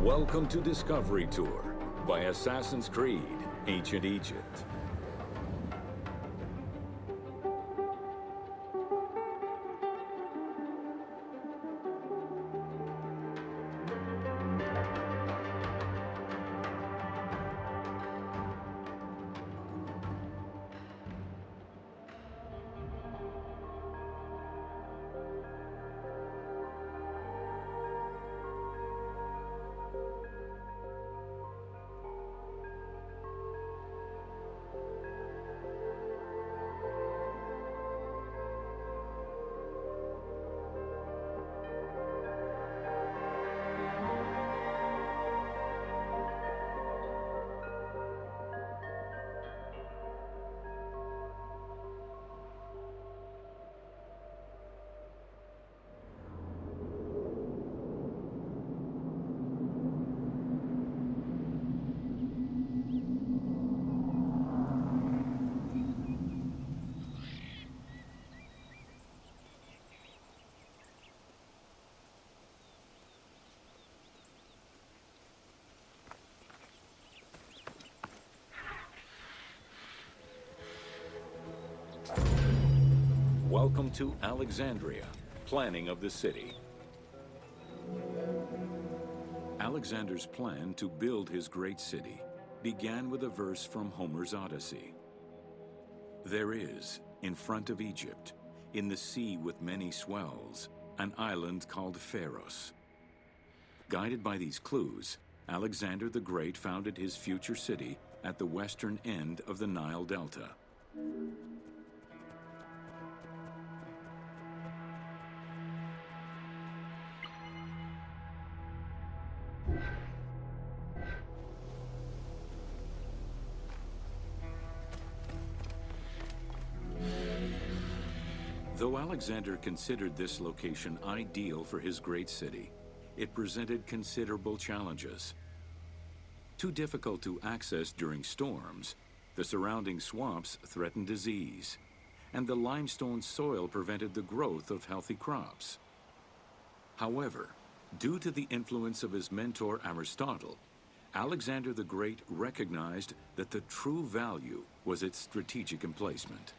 Welcome to Discovery Tour by Assassin's Creed, Ancient Egypt. Welcome to Alexandria, planning of the city. Alexander's plan to build his great city began with a verse from Homer's Odyssey. There is, in front of Egypt, in the sea with many swells, an island called Pharos. Guided by these clues, Alexander the Great founded his future city at the western end of the Nile Delta. Though Alexander considered this location ideal for his great city, it presented considerable challenges. Too difficult to access during storms, the surrounding swamps threatened disease, and the limestone soil prevented the growth of healthy crops. However, due to the influence of his mentor Aristotle, Alexander the Great recognized that the true value was its strategic emplacement.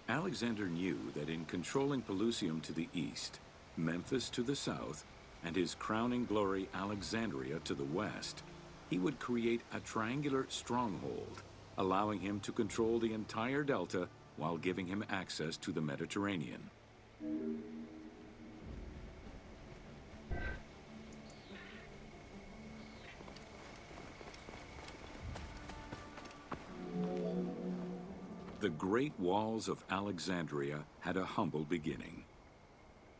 Alexander knew that in controlling Pelusium to the east, Memphis to the south, and his crowning glory Alexandria to the west, he would create a triangular stronghold, allowing him to control the entire delta while giving him access to the Mediterranean. The great walls of Alexandria had a humble beginning.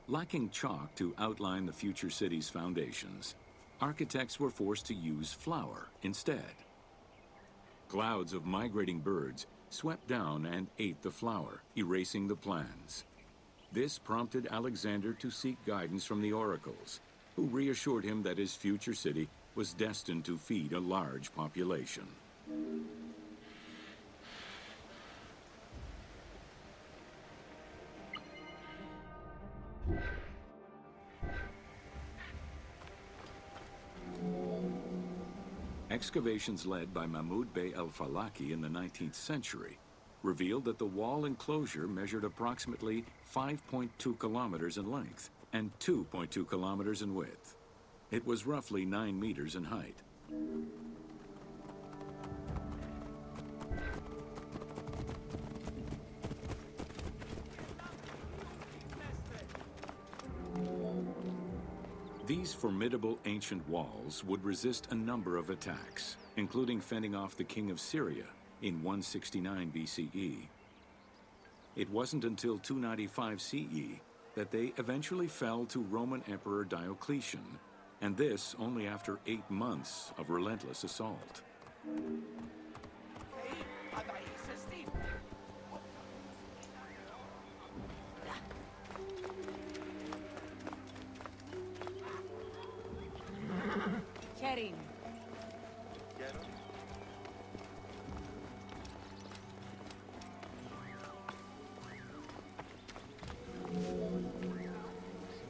Lacking chalk to outline the future city's foundations, architects were forced to use flour instead. Clouds of migrating birds swept down and ate the flour, erasing the plans. This prompted Alexander to seek guidance from the oracles, who reassured him that his future city was destined to feed a large population. Excavations led by Mahmud Bey al-Falaki in the 19th century revealed that the wall enclosure measured approximately 5.2 kilometers in length and 2.2 kilometers in width. It was roughly 9 meters in height. These formidable ancient walls would resist a number of attacks, including fending off the king of Syria in 169 BCE. It wasn't until 295 CE that they eventually fell to Roman Emperor Diocletian, and this only after 8 months of relentless assault.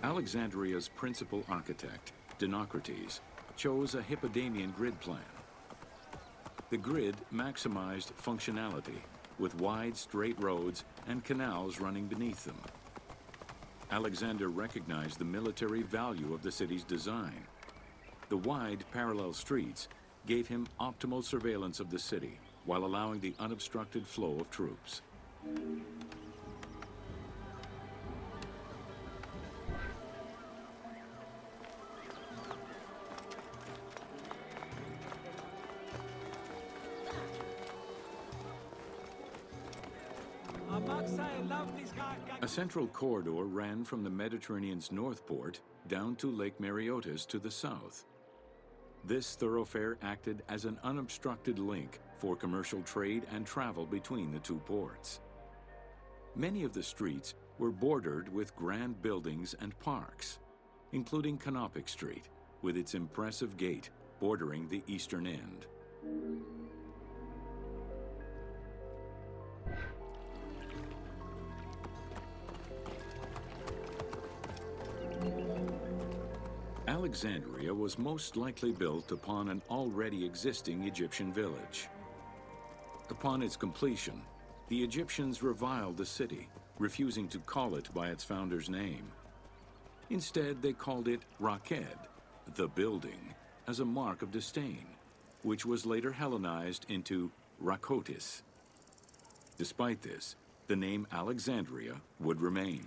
Alexandria's principal architect, Dinocrates, chose a Hippodamian grid plan. The grid maximized functionality, with wide, straight roads and canals running beneath them. Alexander recognized the military value of the city's design. The wide, parallel streets gave him optimal surveillance of the city, while allowing the unobstructed flow of troops. A central corridor ran from the Mediterranean's north port down to Lake Mareotis to the south. This thoroughfare acted as an unobstructed link for commercial trade and travel between the two ports. Many of the streets were bordered with grand buildings and parks, including Canopic Street, with its impressive gate bordering the eastern end. Alexandria was most likely built upon an already existing Egyptian village. Upon its completion, the Egyptians reviled the city, refusing to call it by its founder's name. Instead, they called it Raked, the building, as a mark of disdain, which was later Hellenized into Rakotis. Despite this, the name Alexandria would remain.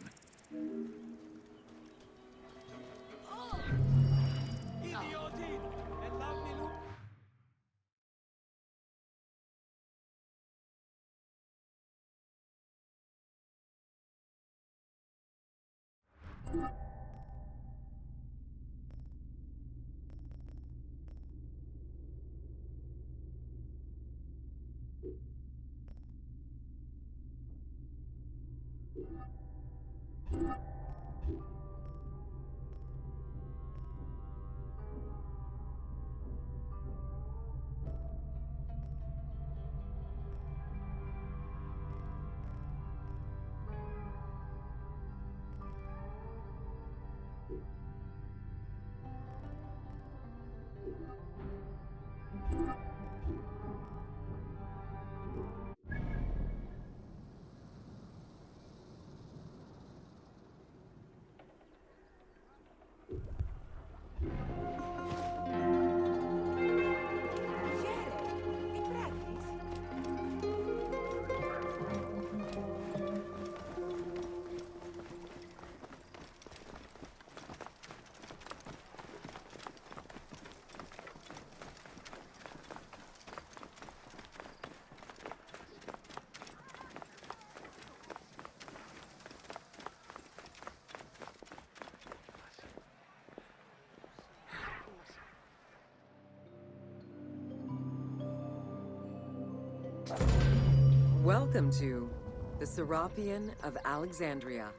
Welcome to the Serapion of Alexandria.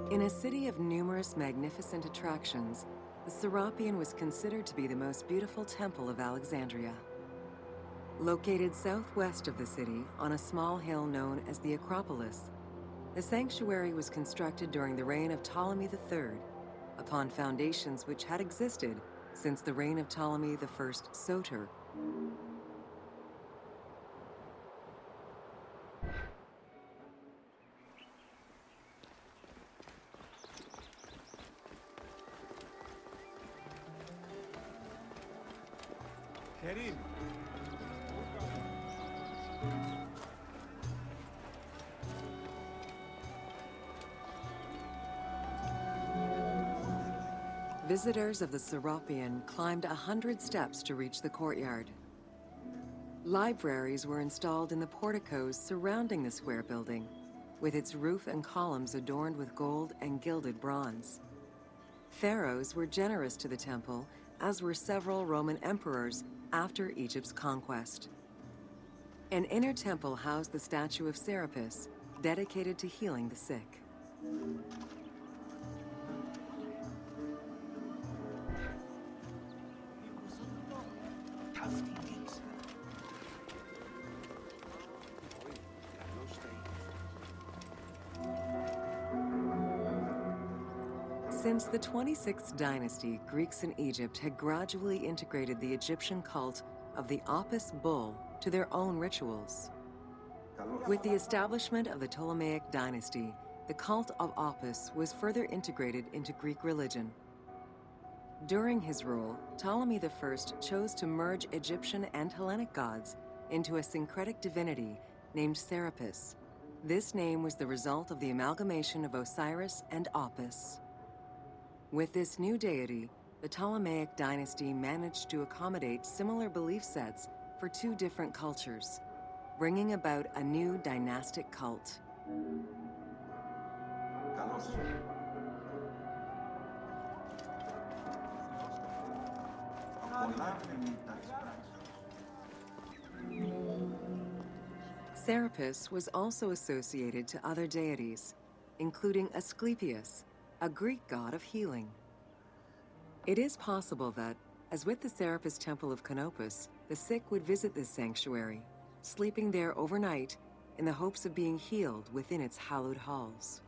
In a city of numerous magnificent attractions, the Serapion was considered to be the most beautiful temple of Alexandria. Located southwest of the city on a small hill known as the Acropolis, the sanctuary was constructed during the reign of Ptolemy III, upon foundations which had existed since the reign of Ptolemy I Soter. Visitors of the Serapion climbed 100 steps to reach the courtyard. Libraries were installed in the porticos surrounding the square building, with its roof and columns adorned with gold and gilded bronze. Pharaohs were generous to the temple, as were several Roman emperors after Egypt's conquest. An inner temple housed the statue of Serapis, dedicated to healing the sick. Since the 26th dynasty, Greeks in Egypt had gradually integrated the Egyptian cult of the Apis bull to their own rituals. With the establishment of the Ptolemaic dynasty, the cult of Apis was further integrated into Greek religion. During his rule, Ptolemy I chose to merge Egyptian and Hellenic gods into a syncretic divinity named Serapis. This name was the result of the amalgamation of Osiris and Apis. With this new deity, the Ptolemaic dynasty managed to accommodate similar belief sets for two different cultures, bringing about a new dynastic cult. Serapis was also associated to other deities, including Asclepius, a Greek god of healing. It is possible that, as with the Serapis Temple of Canopus, the sick would visit this sanctuary, sleeping there overnight in the hopes of being healed within its hallowed halls.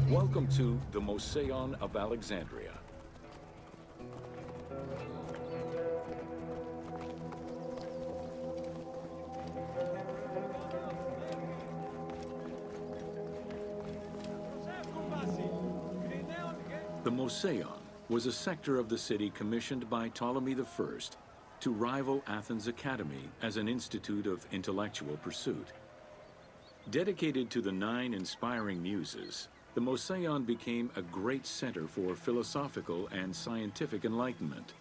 Welcome to the Moseion of Alexandria. The Moseion was a sector of the city commissioned by Ptolemy I to rival Athens' Academy as an institute of intellectual pursuit. Dedicated to the 9 inspiring muses, the Moseion became a great center for philosophical and scientific enlightenment.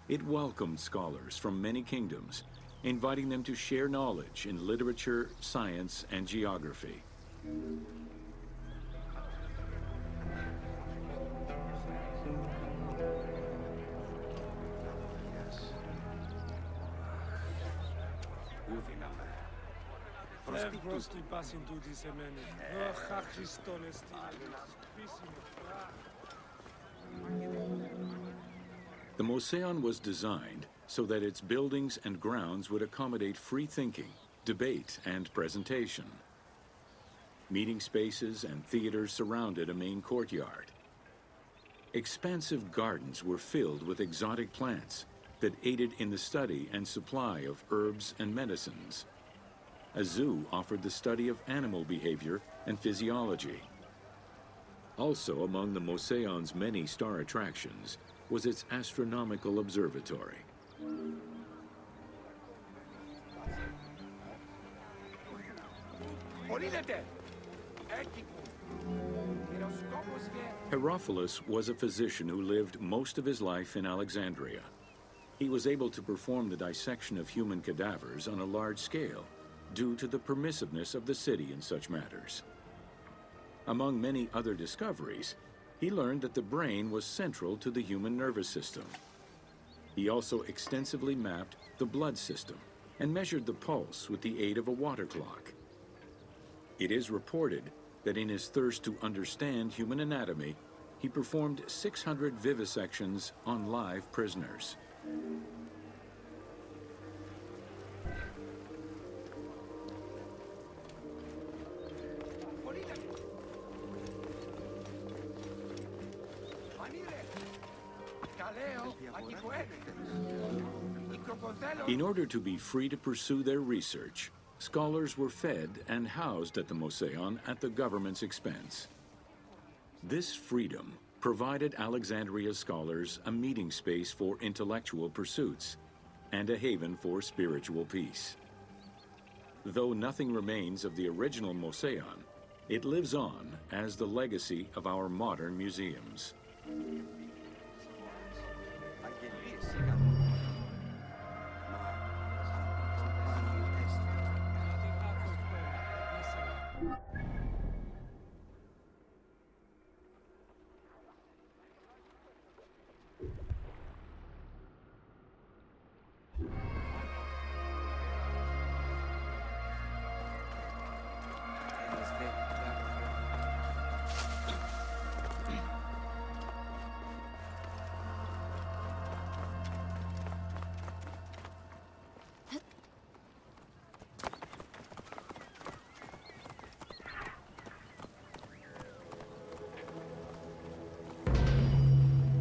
It welcomed scholars from many kingdoms, inviting them to share knowledge in literature, science, and geography. The Moseion was designed so that its buildings and grounds would accommodate free thinking, debate, and presentation. Meeting spaces and theaters surrounded a main courtyard. Expansive gardens were filled with exotic plants that aided in the study and supply of herbs and medicines. A zoo offered the study of animal behavior and physiology. Also among the Moseion's many star attractions was its astronomical observatory. Herophilus was a physician who lived most of his life in Alexandria. He was able to perform the dissection of human cadavers on a large scale due to the permissiveness of the city in such matters. Among many other discoveries, he learned that the brain was central to the human nervous system. He also extensively mapped the blood system and measured the pulse with the aid of a water clock. It is reported that in his thirst to understand human anatomy, he performed 600 vivisections on live prisoners. In order to be free to pursue their research, scholars were fed and housed at the Museion at the government's expense. This freedom provided Alexandria's scholars a meeting space for intellectual pursuits and a haven for spiritual peace. Though nothing remains of the original Museion, it lives on as the legacy of our modern museums.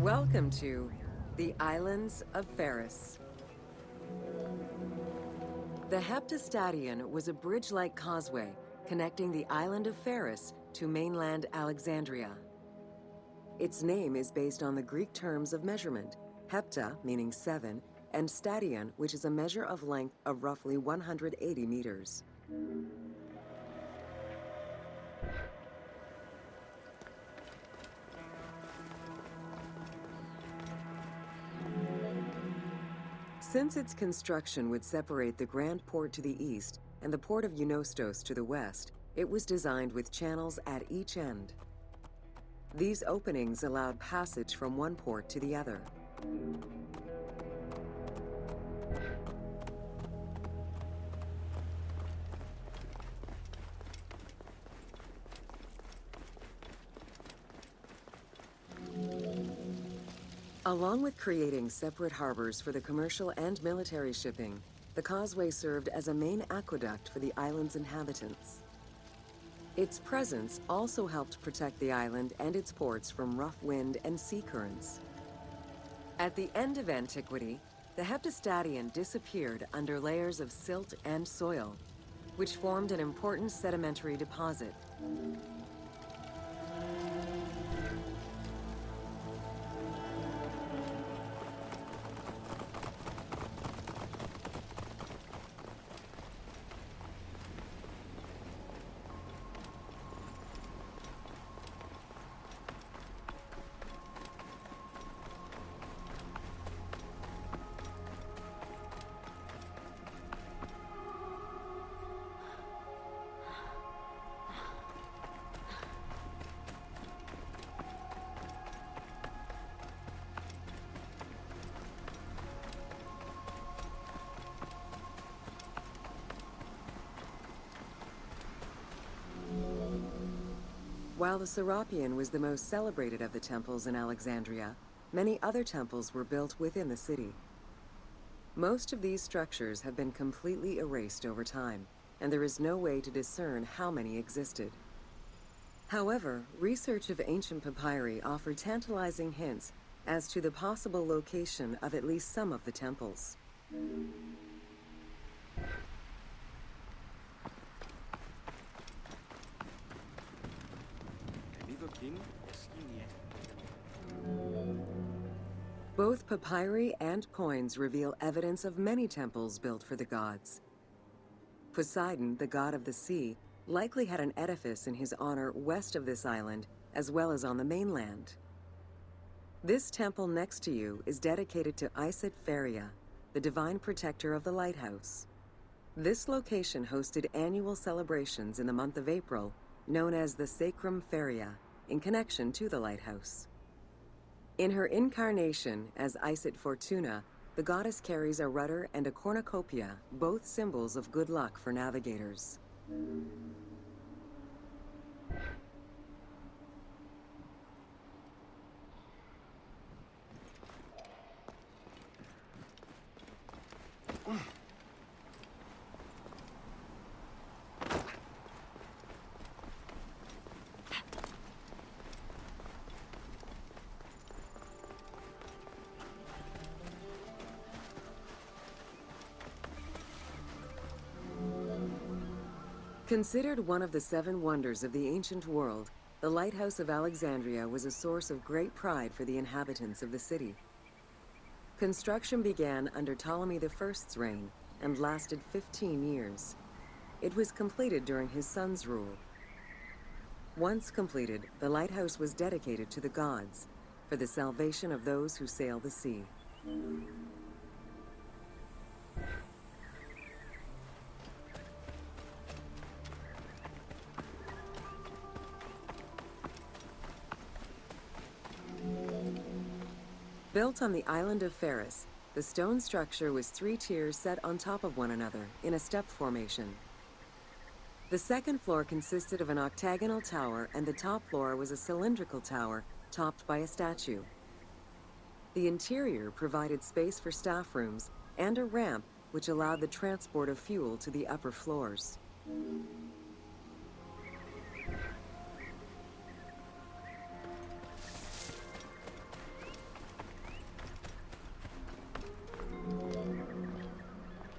Welcome to the Islands of Ferris. The Heptastadion was a bridge-like causeway connecting the island of Ferris to mainland Alexandria. Its name is based on the Greek terms of measurement, hepta, meaning 7, and stadion, which is a measure of length of roughly 180 meters. Since its construction would separate the Grand Port to the east and the port of Eunostos to the west, it was designed with channels at each end. These openings allowed passage from one port to the other. Along with creating separate harbors for the commercial and military shipping, the causeway served as a main aqueduct for the island's inhabitants. Its presence also helped protect the island and its ports from rough wind and sea currents. At the end of antiquity, the Heptastadion disappeared under layers of silt and soil, which formed an important sedimentary deposit. While the Serapeum was the most celebrated of the temples in Alexandria, many other temples were built within the city. Most of these structures have been completely erased over time, and there is no way to discern how many existed. However, research of ancient papyri offered tantalizing hints as to the possible location of at least some of the temples. Both papyri and coins reveal evidence of many temples built for the gods. Poseidon, the god of the sea, likely had an edifice in his honor west of this island, as well as on the mainland. This temple next to you is dedicated to Isis Feria, the divine protector of the lighthouse. This location hosted annual celebrations in the month of April, known as the Sacrum Feria, in connection to the lighthouse. In her incarnation as Isis Fortuna, the goddess carries a rudder and a cornucopia, both symbols of good luck for navigators. Considered one of the 7 wonders of the ancient world, the Lighthouse of Alexandria was a source of great pride for the inhabitants of the city. Construction began under Ptolemy I's reign and lasted 15 years. It was completed during his son's rule. Once completed, the lighthouse was dedicated to the gods for the salvation of those who sail the sea. Built on the island of Pharos, the stone structure was 3 tiers set on top of one another in a step formation. The second floor consisted of an octagonal tower, and the top floor was a cylindrical tower topped by a statue. The interior provided space for staff rooms and a ramp which allowed the transport of fuel to the upper floors.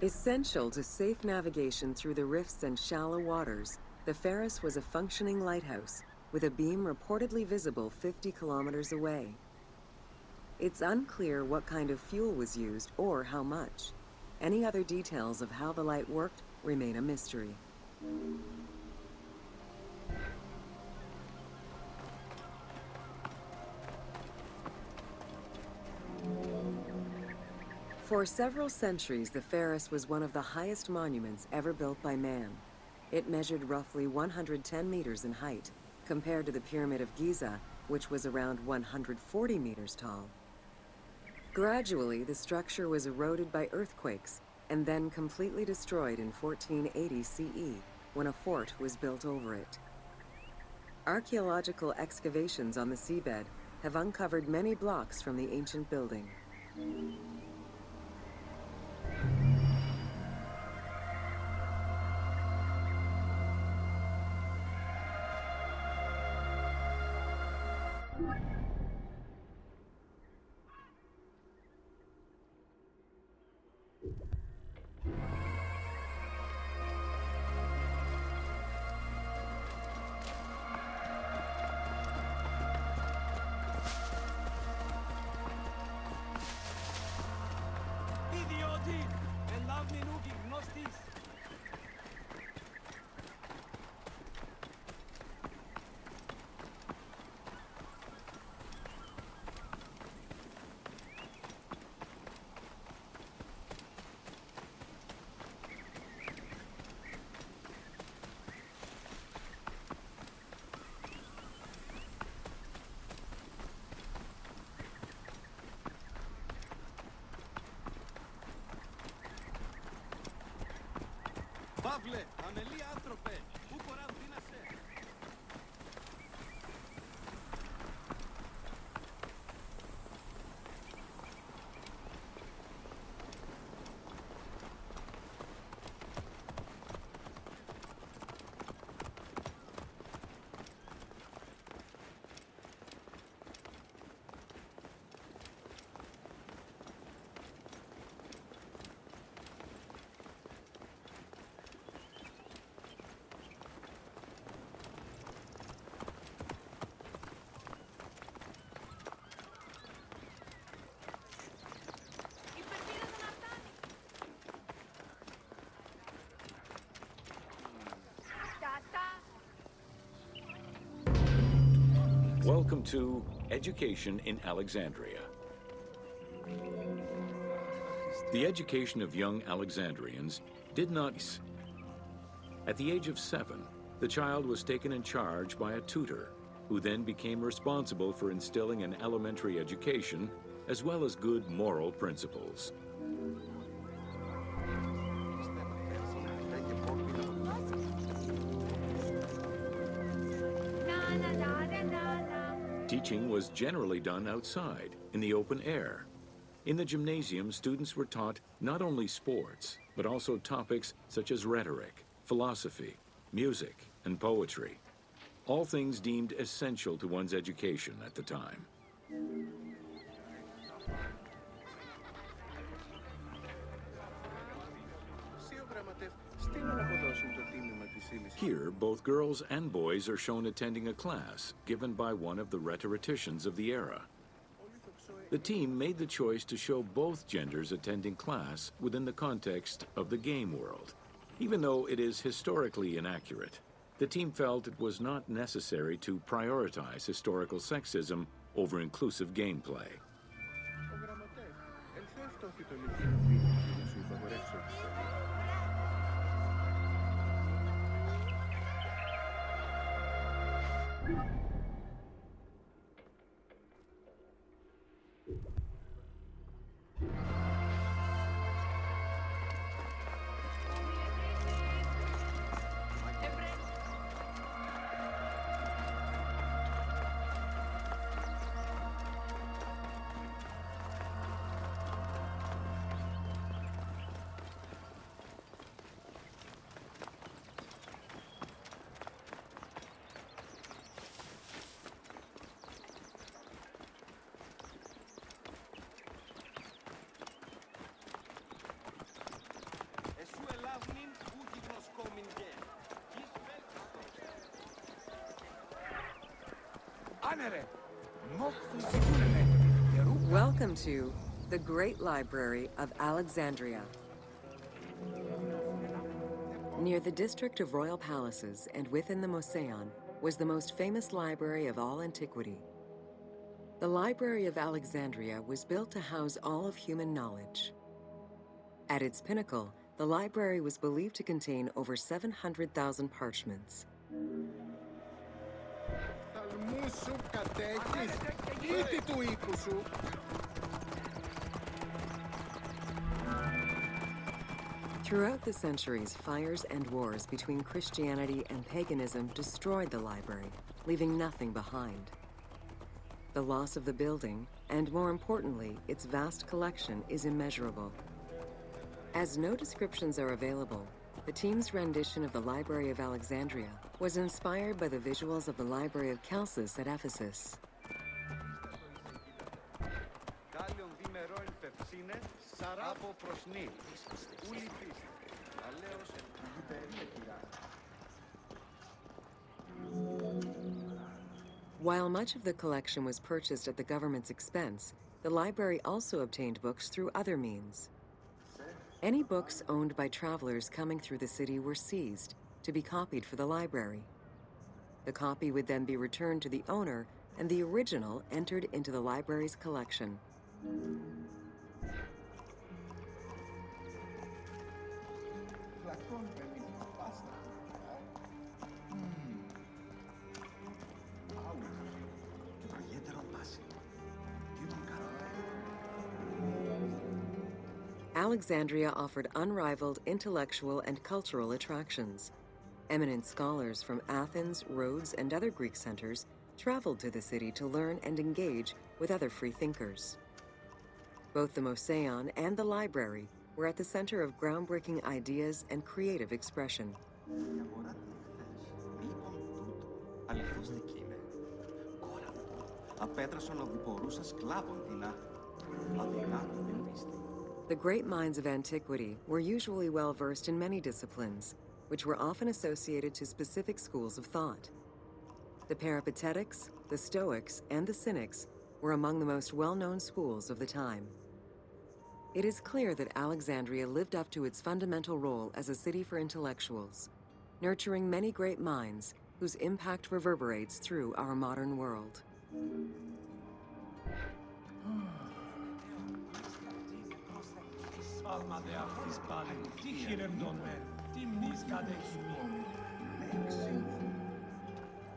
Essential to safe navigation through the rifts and shallow waters, the Pharos was a functioning lighthouse, with a beam reportedly visible 50 kilometers away. It's unclear what kind of fuel was used or how much. Any other details of how the light worked remain a mystery. For several centuries, the Pharos was one of the highest monuments ever built by man. It measured roughly 110 meters in height, compared to the Pyramid of Giza, which was around 140 meters tall. Gradually, the structure was eroded by earthquakes and then completely destroyed in 1480 CE, when a fort was built over it. Archaeological excavations on the seabed have uncovered many blocks from the ancient building. Παύλε, αμελή άνθρωπε, πού κοραβδίνασε. Welcome to Education in Alexandria. The education of young Alexandrians did not... At the age of 7, the child was taken in charge by a tutor, who then became responsible for instilling an elementary education, as well as good moral principles. Teaching was generally done outside, in the open air. In the gymnasium, students were taught not only sports, but also topics such as rhetoric, philosophy, music, and poetry, all things deemed essential to one's education at the time. Here, both girls and boys are shown attending a class given by one of the rhetoricians of the era. The team made the choice to show both genders attending class within the context of the game world. Even though it is historically inaccurate, the team felt it was not necessary to prioritize historical sexism over inclusive gameplay. Welcome to the Great Library of Alexandria. Near the district of royal palaces and within the Moseon was the most famous library of all antiquity. The Library of Alexandria was built to house all of human knowledge. At its pinnacle, the library was believed to contain over 700,000 parchments. Throughout the centuries, fires and wars between Christianity and paganism destroyed the library, leaving nothing behind. The loss of the building, and more importantly, its vast collection, is immeasurable. As no descriptions are available, the team's rendition of the Library of Alexandria was inspired by the visuals of the Library of Chalcis at Ephesus. While much of the collection was purchased at the government's expense, the library also obtained books through other means. Any books owned by travelers coming through the city were seized to be copied for the library. The copy would then be returned to the owner, and the original entered into the library's collection. Alexandria offered unrivaled intellectual and cultural attractions. Eminent scholars from Athens, Rhodes, and other Greek centers traveled to the city to learn and engage with other free thinkers. Both the Moseon and the library were at the center of groundbreaking ideas and creative expression. The great minds of antiquity were usually well-versed in many disciplines, which were often associated to specific schools of thought. The Peripatetics, the Stoics, and the Cynics were among the most well-known schools of the time. It is clear that Alexandria lived up to its fundamental role as a city for intellectuals, nurturing many great minds whose impact reverberates through our modern world.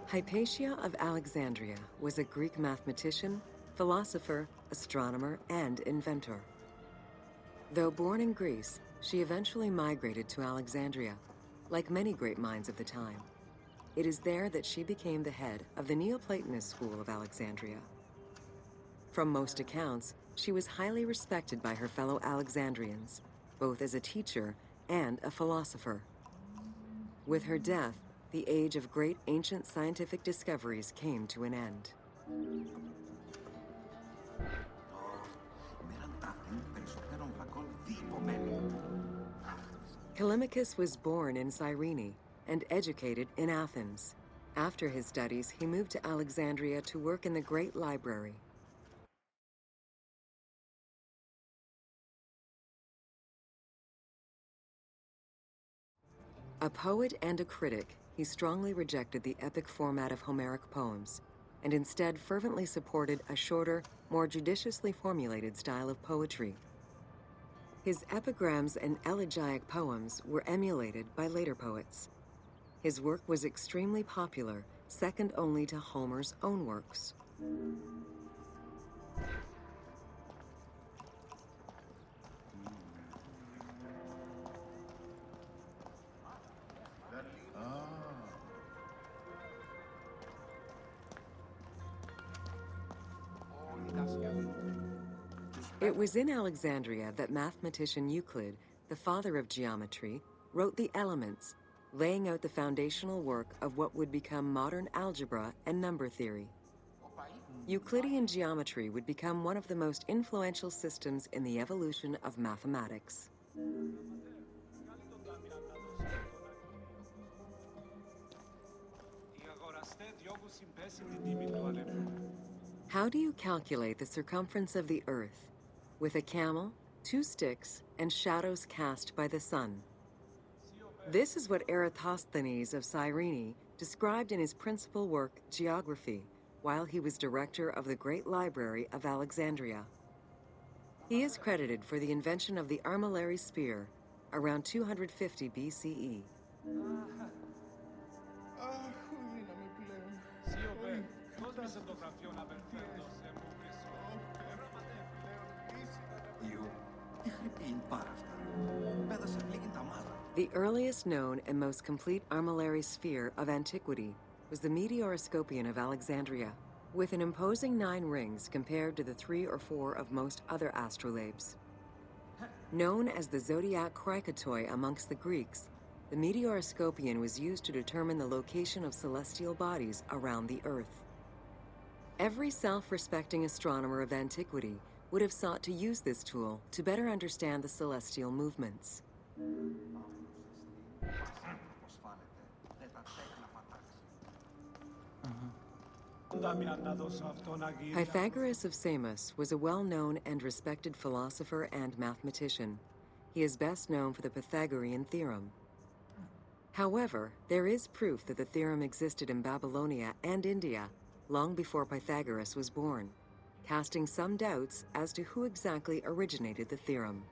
Hypatia of Alexandria was a Greek mathematician, philosopher, astronomer, and inventor. Though born in Greece, she eventually migrated to Alexandria, like many great minds of the time. It is there that she became the head of the Neoplatonist school of Alexandria. From most accounts, She was highly respected by her fellow Alexandrians, both as a teacher and a philosopher. With her death, the age of great ancient scientific discoveries came to an end. Callimachus was born in Cyrene and educated in Athens. After his studies, he moved to Alexandria to work in the Great Library. A poet and a critic, he strongly rejected the epic format of Homeric poems, and instead fervently supported a shorter, more judiciously formulated style of poetry. His epigrams and elegiac poems were emulated by later poets. His work was extremely popular, second only to Homer's own works. It was in Alexandria that mathematician Euclid, the father of geometry, wrote the Elements, laying out the foundational work of what would become modern algebra and number theory. Euclidean geometry would become one of the most influential systems in the evolution of mathematics. How do you calculate the circumference of the Earth? With a camel, 2 sticks, and shadows cast by the sun. This is what Eratosthenes of Cyrene described in his principal work, Geography, while he was director of the Great Library of Alexandria. He is credited for the invention of the armillary sphere around 250 BCE. The earliest known and most complete armillary sphere of antiquity was the Meteoroscopion of Alexandria, with an imposing 9 rings compared to the 3 or 4 of most other astrolabes. Known as the zodiac Krikatoi amongst the Greeks, the Meteoroscopion was used to determine the location of celestial bodies around the Earth. Every self-respecting astronomer of antiquity would have sought to use this tool to better understand the celestial movements. Pythagoras of Samos was a well-known and respected philosopher and mathematician. He is best known for the Pythagorean theorem. However, there is proof that the theorem existed in Babylonia and India long before Pythagoras was born, casting some doubts as to who exactly originated the theorem.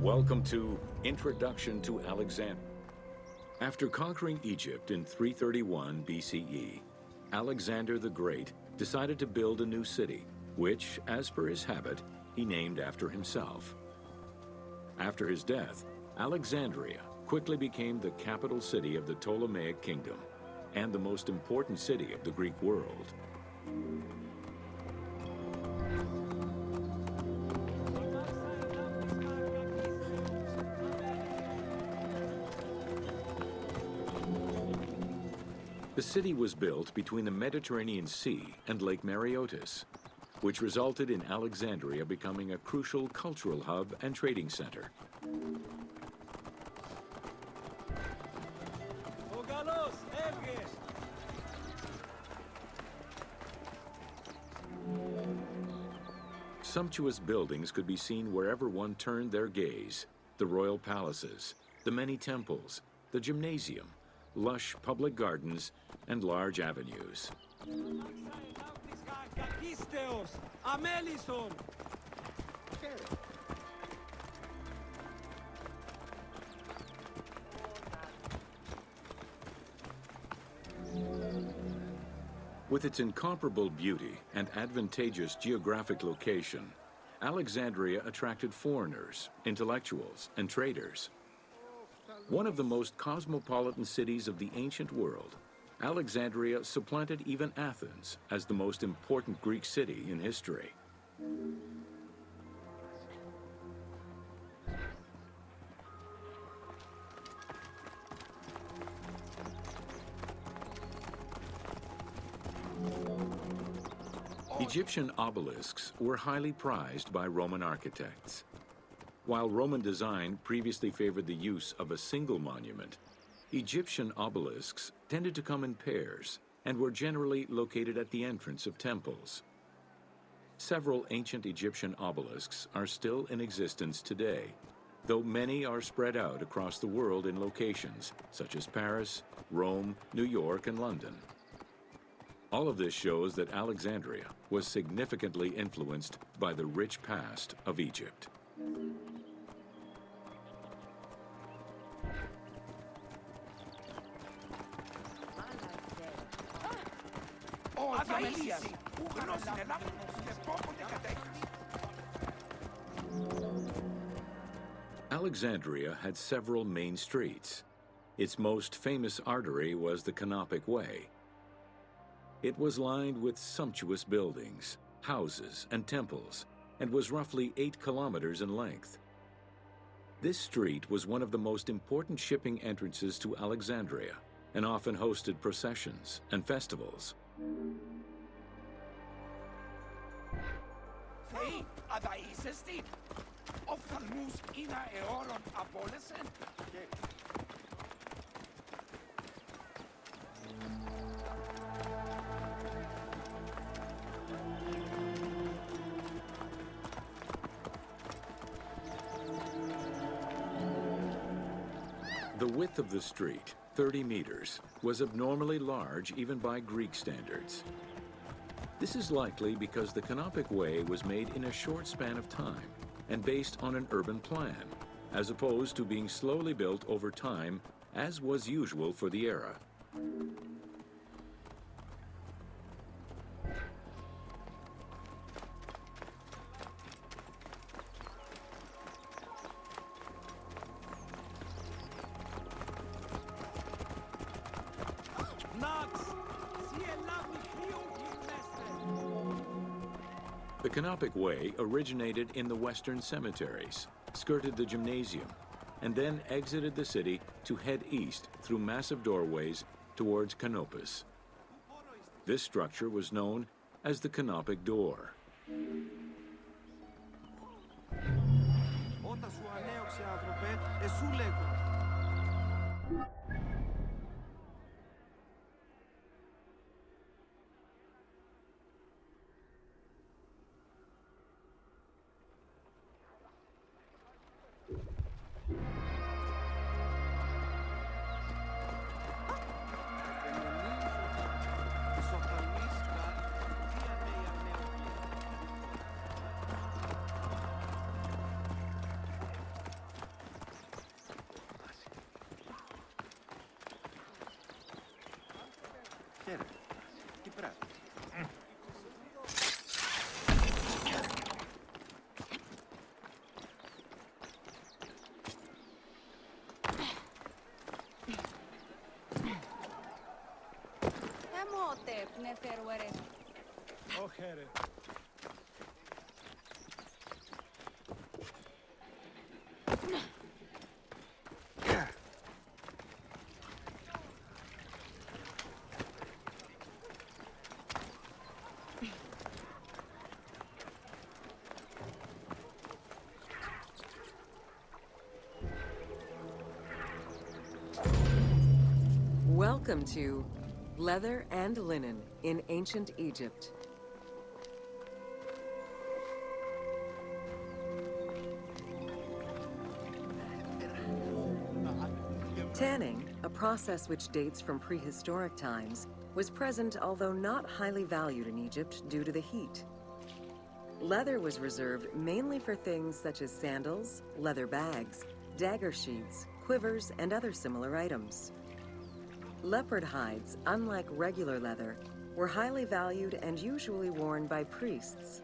Welcome to Introduction to Alexandria. After conquering Egypt in 331 BCE, Alexander the Great decided to build a new city, which, as per his habit, he named after himself. After his death, Alexandria quickly became the capital city of the Ptolemaic kingdom and the most important city of the Greek world. The city was built between the Mediterranean Sea and Lake Mareotis, which resulted in Alexandria becoming a crucial cultural hub and trading center. Sumptuous buildings could be seen wherever one turned their gaze: the royal palaces, the many temples, the gymnasium, lush public gardens, and large avenues. With its incomparable beauty and advantageous geographic location, Alexandria attracted foreigners, intellectuals, and traders. One of the most cosmopolitan cities of the ancient world, Alexandria supplanted even Athens as the most important Greek city in history. Egyptian obelisks were highly prized by Roman architects. While Roman design previously favored the use of a single monument, Egyptian obelisks tended to come in pairs and were generally located at the entrance of temples. Several ancient Egyptian obelisks are still in existence today, though many are spread out across the world in locations such as Paris, Rome, New York, and London. All of this shows that Alexandria was significantly influenced by the rich past of Egypt. Alexandria had several main streets. Its most famous artery was the Canopic Way. It was lined with sumptuous buildings, houses, and temples, and was roughly 8 kilometers in length. This street was one of the most important shipping entrances to Alexandria and often hosted processions and festivals. The width of the street, 30 meters, was abnormally large even by Greek standards. This is likely because the Canopic Way was made in a short span of time and based on an urban plan, as opposed to being slowly built over time, as was usual for the era. The Canopic Way originated in the western cemeteries, skirted the gymnasium, and then exited the city to head east through massive doorways towards Canopus. This structure was known as the Canopic Door. Nemote, neferuere. Οχέρε. Welcome to Leather and Linen in Ancient Egypt. Tanning, a process which dates from prehistoric times, was present although not highly valued in Egypt due to the heat. Leather was reserved mainly for things such as sandals, leather bags, dagger sheaths, quivers, and other similar items. Leopard hides, unlike regular leather, were highly valued and usually worn by priests.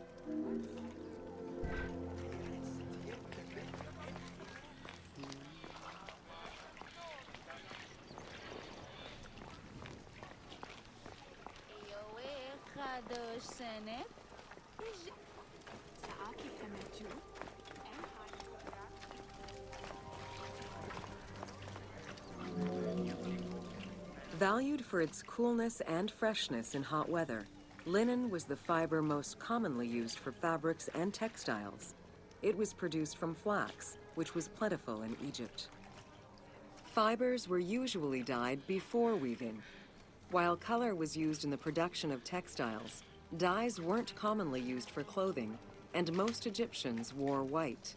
Valued for its coolness and freshness in hot weather, linen was the fiber most commonly used for fabrics and textiles. It was produced from flax, which was plentiful in Egypt. Fibers were usually dyed before weaving. While color was used in the production of textiles, dyes weren't commonly used for clothing, and most Egyptians wore white.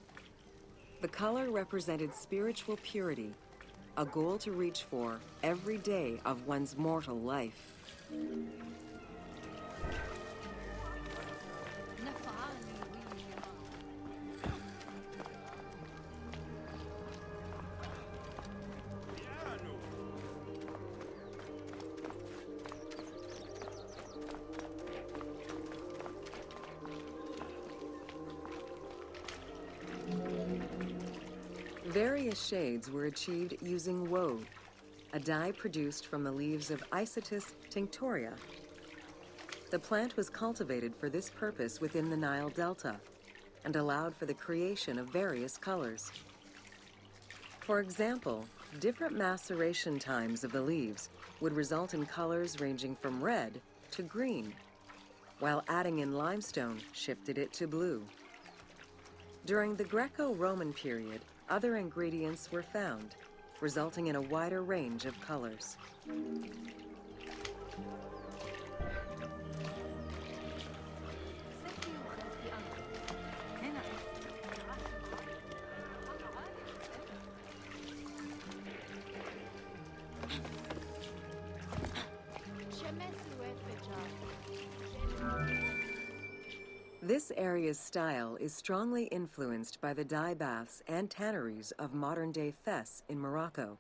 The color represented spiritual purity, a goal to reach for every day of one's mortal life. Various shades were achieved using woad, a dye produced from the leaves of Isotis tinctoria. The plant was cultivated for this purpose within the Nile Delta and allowed for the creation of various colors. For example, different maceration times of the leaves would result in colors ranging from red to green, while adding in limestone shifted it to blue. During the Greco-Roman period, other ingredients were found, resulting in a wider range of colors. This area's style is strongly influenced by the dye baths and tanneries of modern-day Fes in Morocco.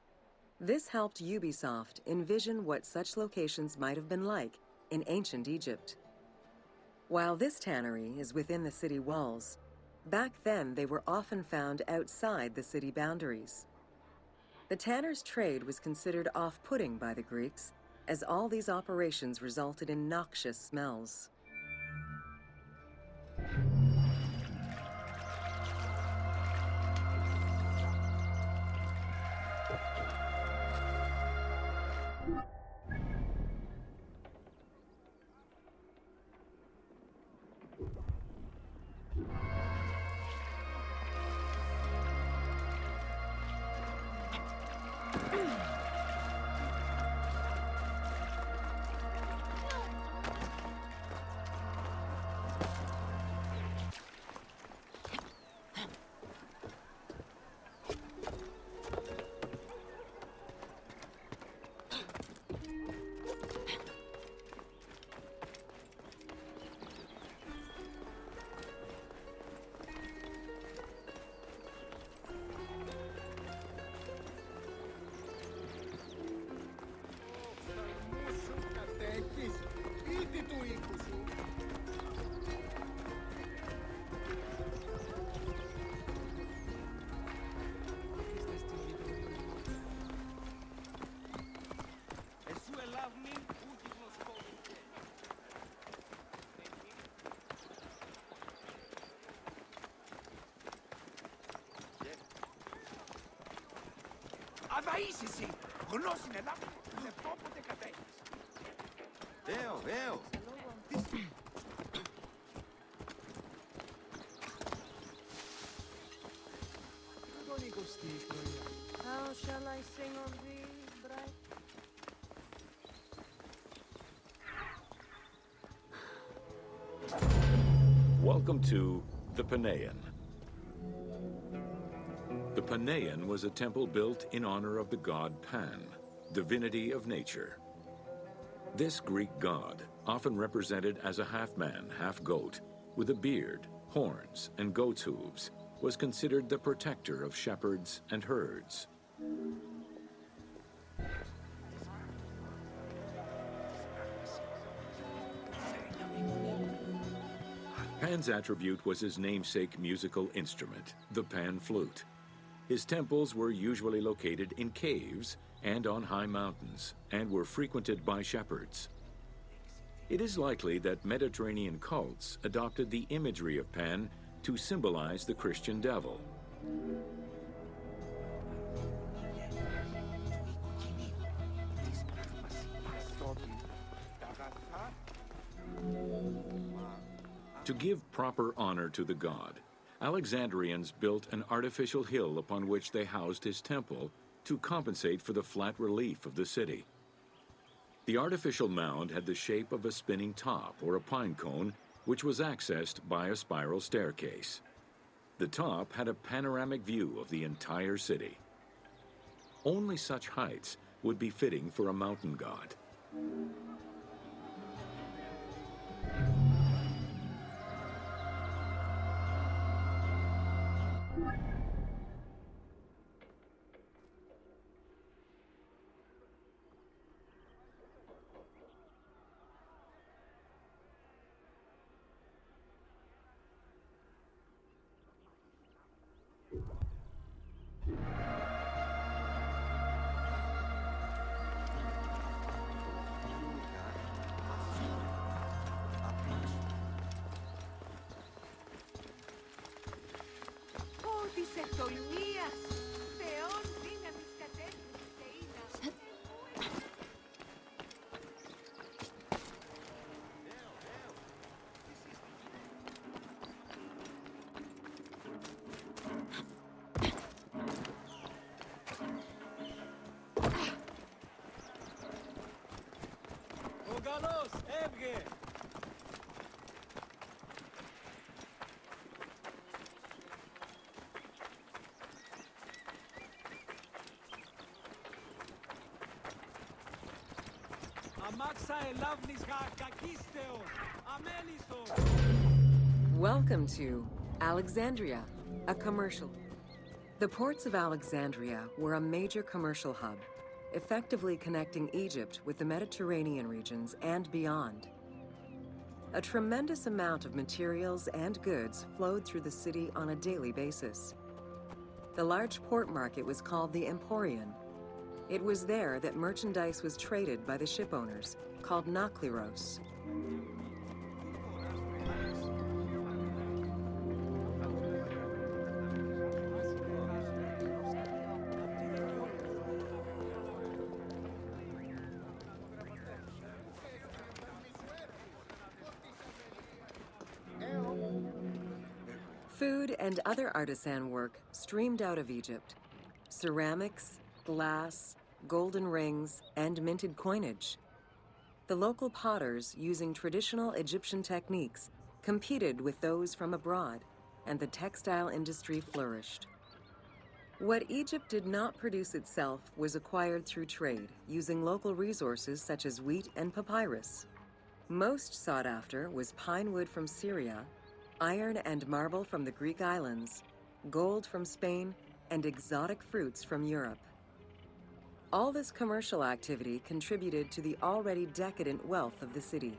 This helped Ubisoft envision what such locations might have been like in ancient Egypt. While this tannery is within the city walls, back then they were often found outside the city boundaries. The tanner's trade was considered off-putting by the Greeks, as all these operations resulted in noxious smells. Αδα είσαι εσύ. Γνώση ελάφρυ. Λεπτόποτε κατέχεις. Βέω. How shall I sing of thee, bright? Welcome to the Panean. The Panean was a temple built in honor of the god Pan, divinity of nature. This Greek god, often represented as a half-man, half-goat, with a beard, horns, and goat's hooves, was considered the protector of shepherds and herds. Pan's attribute was his namesake musical instrument, the pan flute. His temples were usually located in caves and on high mountains, and were frequented by shepherds. It is likely that Mediterranean cults adopted the imagery of Pan to symbolize the Christian devil. To give proper honor to the god, Alexandrians built an artificial hill upon which they housed his temple to compensate for the flat relief of the city. The artificial mound had the shape of a spinning top or a pine cone, which was accessed by a spiral staircase. The top had a panoramic view of the entire city. Only such heights would be fitting for a mountain god. Της ευτολμίας, Θεόν δύναμης κατέφυγε θεΐνα. Ο καλός έβγε. Αμάξα ελάβνης κακίστεως, αμέλισσος. Welcome to Alexandria, a commercial. The ports of Alexandria were a major commercial hub, effectively connecting Egypt with the Mediterranean regions and beyond. A tremendous amount of materials and goods flowed through the city on a daily basis. The large port market was called the Emporion. It was there that merchandise was traded by the ship owners, called nakliros. Food and other artisan work streamed out of Egypt. Ceramics, glass, golden rings, and minted coinage. The local potters, using traditional Egyptian techniques, competed with those from abroad, and the textile industry flourished. What Egypt did not produce itself was acquired through trade, using local resources such as wheat and papyrus. Most sought after was pine wood from Syria, iron and marble from the Greek islands, gold from Spain, and exotic fruits from Europe. All this commercial activity contributed to the already decadent wealth of the city.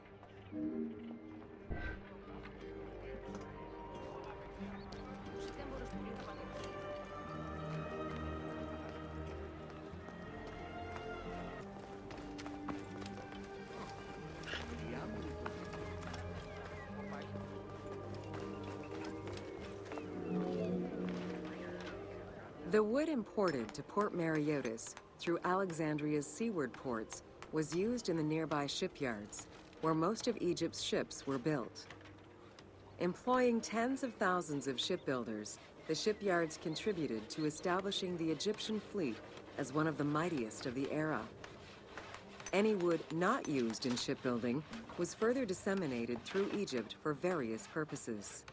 The wood imported to Port Mareotis through Alexandria's seaward ports was used in the nearby shipyards, where most of Egypt's ships were built. Employing tens of thousands of shipbuilders, the shipyards contributed to establishing the Egyptian fleet as one of the mightiest of the era. Any wood not used in shipbuilding was further disseminated through Egypt for various purposes.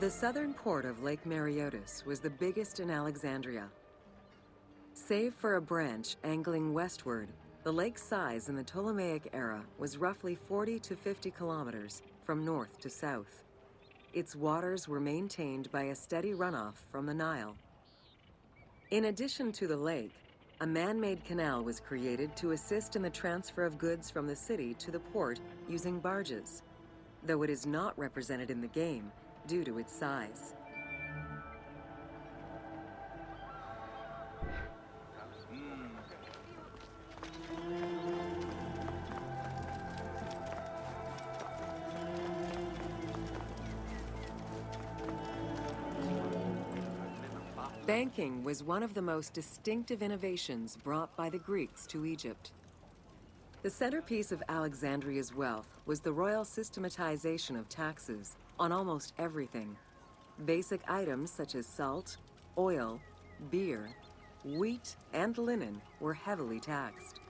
The southern port of Lake Mareotis was the biggest in Alexandria. Save for a branch angling westward, the lake's size in the Ptolemaic era was roughly 40 to 50 kilometers from north to south. Its waters were maintained by a steady runoff from the Nile. In addition to the lake, a man-made canal was created to assist in the transfer of goods from the city to the port using barges, though it is not represented in the game due to its size. Banking was one of the most distinctive innovations brought by the Greeks to Egypt. The centerpiece of Alexandria's wealth was the royal systematization of taxes on almost everything. Basic items such as salt, oil, beer, wheat, and linen were heavily taxed.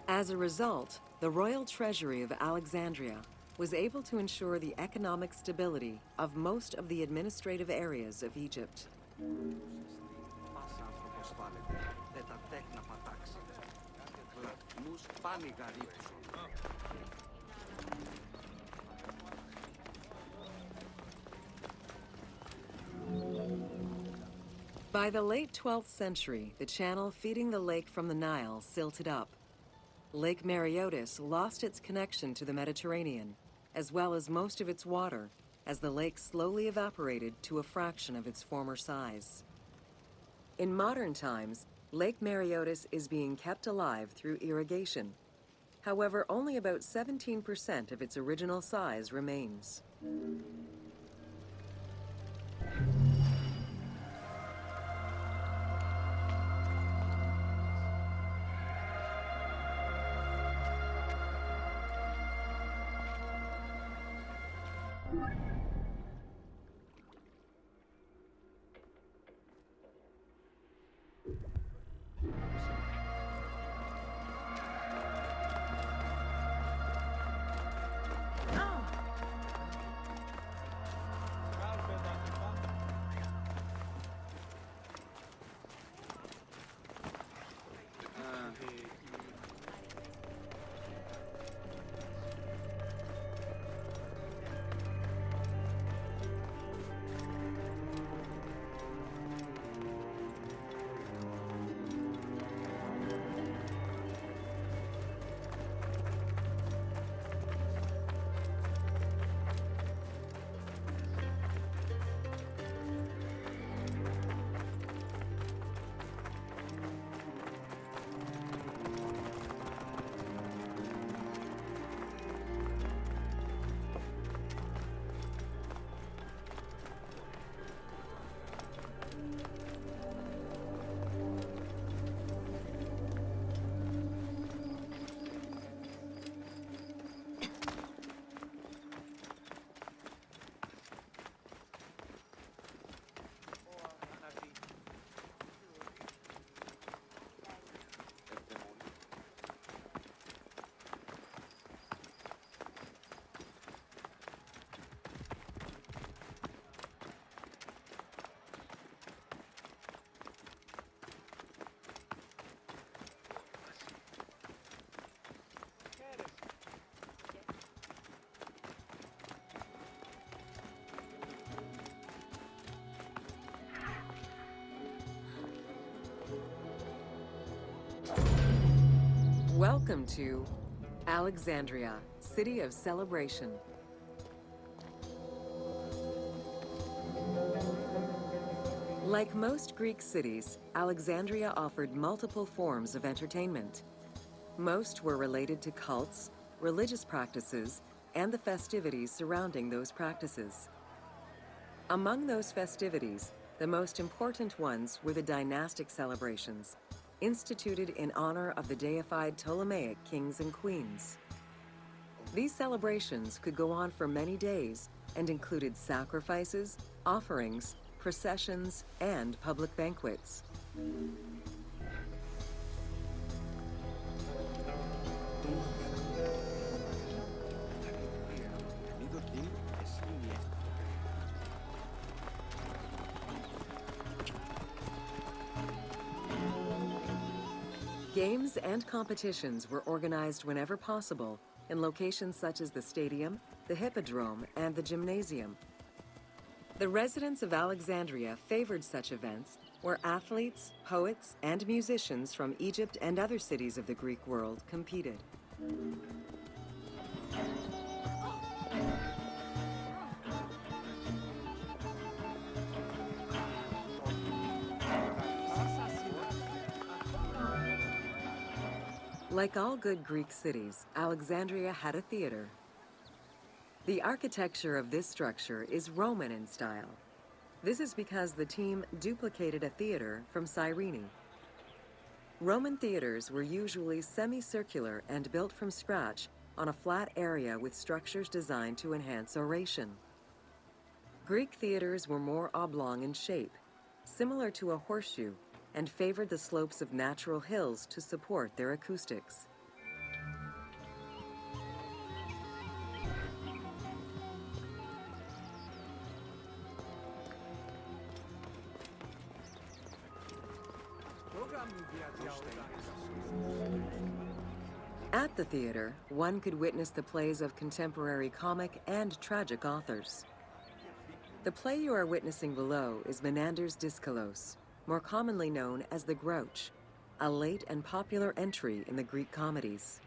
As a result, the royal treasury of Alexandria was able to ensure the economic stability of most of the administrative areas of Egypt. By the late 12th century, the channel feeding the lake from the Nile silted up. Lake Mareotis lost its connection to the Mediterranean, as well as most of its water, as the lake slowly evaporated to a fraction of its former size. In modern times, Lake Mareotis is being kept alive through irrigation. However, only about 17% of its original size remains. Welcome to Alexandria, city of celebration. Like most Greek cities, Alexandria offered multiple forms of entertainment. Most were related to cults, religious practices, and the festivities surrounding those practices. Among those festivities, the most important ones were the dynastic celebrations, instituted in honor of the deified Ptolemaic kings and queens. These celebrations could go on for many days and included sacrifices, offerings, processions, and public banquets. Games and competitions were organized whenever possible in locations such as the stadium, the hippodrome, and the gymnasium. The residents of Alexandria favored such events where athletes, poets, and musicians from Egypt and other cities of the Greek world competed. Like all good Greek cities, Alexandria had a theater. The architecture of this structure is Roman in style. This is because the team duplicated a theater from Cyrene. Roman theaters were usually semicircular and built from scratch on a flat area with structures designed to enhance oration. Greek theaters were more oblong in shape, similar to a horseshoe, and favored the slopes of natural hills to support their acoustics. At the theater, one could witness the plays of contemporary comic and tragic authors. The play you are witnessing below is Menander's Dyskolos, more commonly known as the Grouch, a late and popular entry in the Greek comedies.